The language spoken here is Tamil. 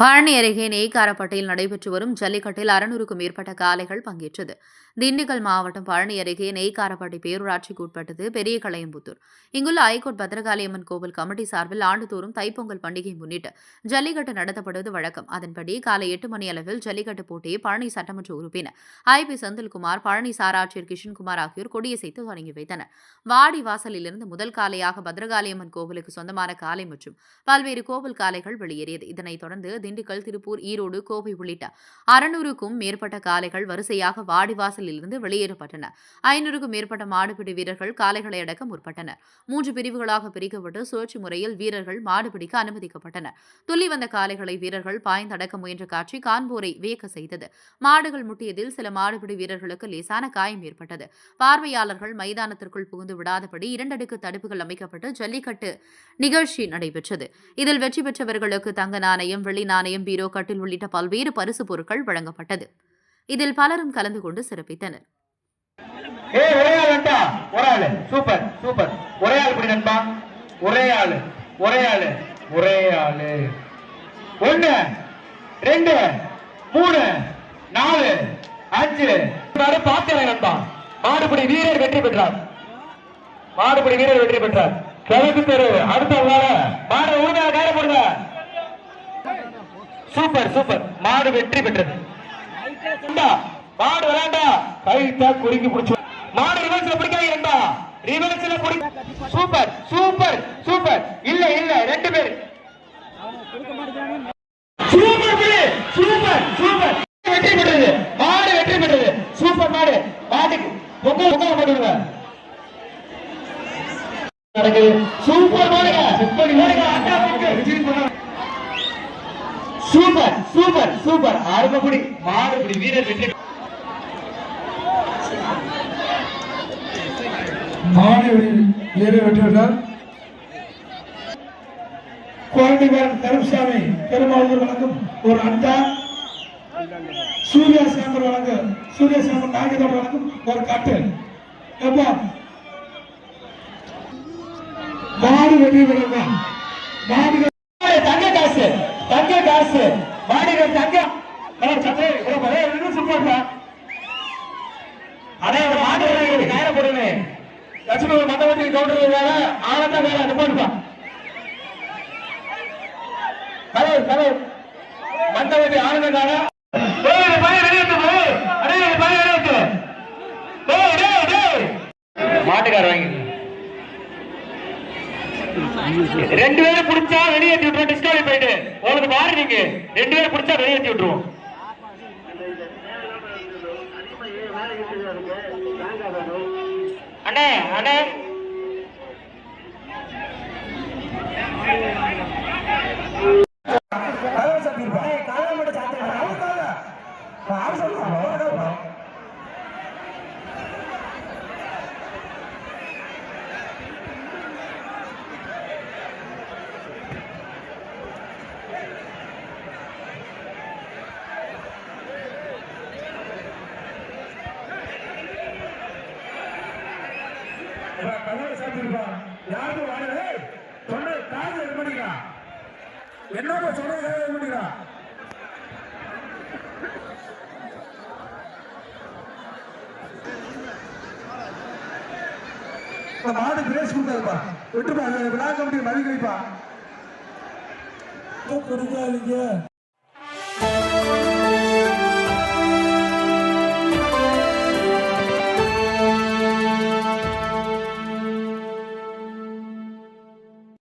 பழனி அருகே நெய்க்காரப்பட்டியில் நடைபெற்று வரும் ஜல்லிக்கட்டில் 600க்கும் மேற்பட்ட காளைகள் பங்கேற்றது. திண்டுக்கல் மாவட்டம் பழனி அருகே நெய்க்காரப்பட்டி பேரூராட்சிக்கு உட்பட்டது பெரிய களையம்புத்தூர். இங்குள்ள ஐகோர்ட் பத்ரகாளியம்மன் கோவில் கமிட்டி சார்பில் ஆண்டுதோறும் தைப்பொங்கல் பண்டிகையை முன்னிட்டு ஜல்லிக்கட்டு நடத்தப்படுவது வழக்கம். அதன்படி காலை 8 மணி அளவில் ஜல்லிக்கட்டு போட்டியை பழனி சட்டமன்ற உறுப்பினர் ஐ.பி. செந்தில்குமார், பழனி சார் ஆட்சியர் கிஷன்குமார் ஆகியோர் கொடியசைத்து தொடங்கி வைத்தனர். வாடி வாசலிலிருந்து முதல் காளையாக பத்ரகாளியம்மன் கோவிலுக்கு சொந்தமான காளை மற்றும் பல்வேறு கோவில் காளைகள் வெளியேறியது. இதனைத் தொடர்ந்து திண்டுக்கல், திருப்பூர், ஈரோடு, கோவை உள்ளிட்ட 600க்கும் மேற்பட்ட காளைகள் வரிசையாக வாடிவாசலிலிருந்து வெளியேற்றப்பட்டன. 500க்கும் மேற்பட்ட மாடுபிடி வீரர்கள் காளைகளை அடக்க முற்பட்டனர். 3 பிரிவுகளாக பிரிக்கப்பட்டு சுழற்சி முறையில் வீரர்கள் மாடுபிடிக்க அனுமதிக்கப்பட்டனர். துள்ளி வந்த காளைகளை வீரர்கள் பாய்ந்தடக்க முயன்ற காட்சி காண்போரை வியக்க செய்தது. மாடுகள் முட்டியதில் சில மாடுபிடி வீரர்களுக்கு லேசான காயம் ஏற்பட்டது. பார்வையாளர்கள் மைதானத்திற்குள் புகுந்து விடாதபடி 2 அடுக்கு தடுப்புகள் அமைக்கப்பட்டு ஜல்லிக்கட்டு நிகழ்ச்சி நடைபெற்றது. இதில் வெற்றி பெற்றவர்களுக்கு தங்க நாணயம், வெள்ளி நாணயம், பீரோ, கட்டில் உள்ளிட்ட பல்வேறு பரிசு பொருட்கள் வழங்கப்பட்டது. இதில் பலரும் கலந்து கொண்டு சிறப்பித்தனர். மாடுபிடி வீரர் வெற்றி பெற்றார். கிழக்கு தெரு அடுத்த மாடு உரிமையாக காயப்படுங்க. சூப்பர் மாடு வெற்றி பெற்றது. மாடு விளையாண்டா கைத்தா குறுக்கி பிடிச்சு மாடு ரிவர்ஸ்ல பிடிக்காதீங்கடா. ரிவர்ஸ்ல பிடி. சூப்பர் இல்ல 2 பேர் சூப்பர் வெற்றி பெற்றது. மாடு வெற்றி பெற்றது. சூப்பர் மாடு. மாட்டுக்கு பொங்கல் போடுங்க. சூப்பர் மாடுங்க. சூப்பர் ஆரம்பப்படி மாடுபிடி வீரர் வெற்றி. பெற்றார். குழந்தைவர் கருப்சாமி பெருமாள் வழங்கும் ஒரு அண்டா, சூர்யா சேம்பர் நாயகத்தோடு வழங்கும் ஒரு கட்டில். மாடு வெற்றி பெறும். மாடு தங்க காசு மாடுகள் தங்க காயப்படுங்க. லட்சுமி மண்டபத்தில் கவுண்டர் வேற ஆனந்தா வேற அனுப்பிடுப்பா. மண்டபத்தில் ஆனந்தக்கார மாட்டுக்கார வாங்கி 2 பேரும் பிடிச்சா வெளியேற்றி விட்டுருவோம். டிஸ்கவரி போயிட்டு உங்களுக்கு மாறி நீங்க 2 பேரும் பிடிச்சா வெளியேற்றி விட்டுருவோம். அண்ணே என்ன சொல்ல மாடு பிரேஸ் கொடுத்தாருப்பா. விட்டுப்பா விழா கமிட்டி மதிக்கலைப்பா.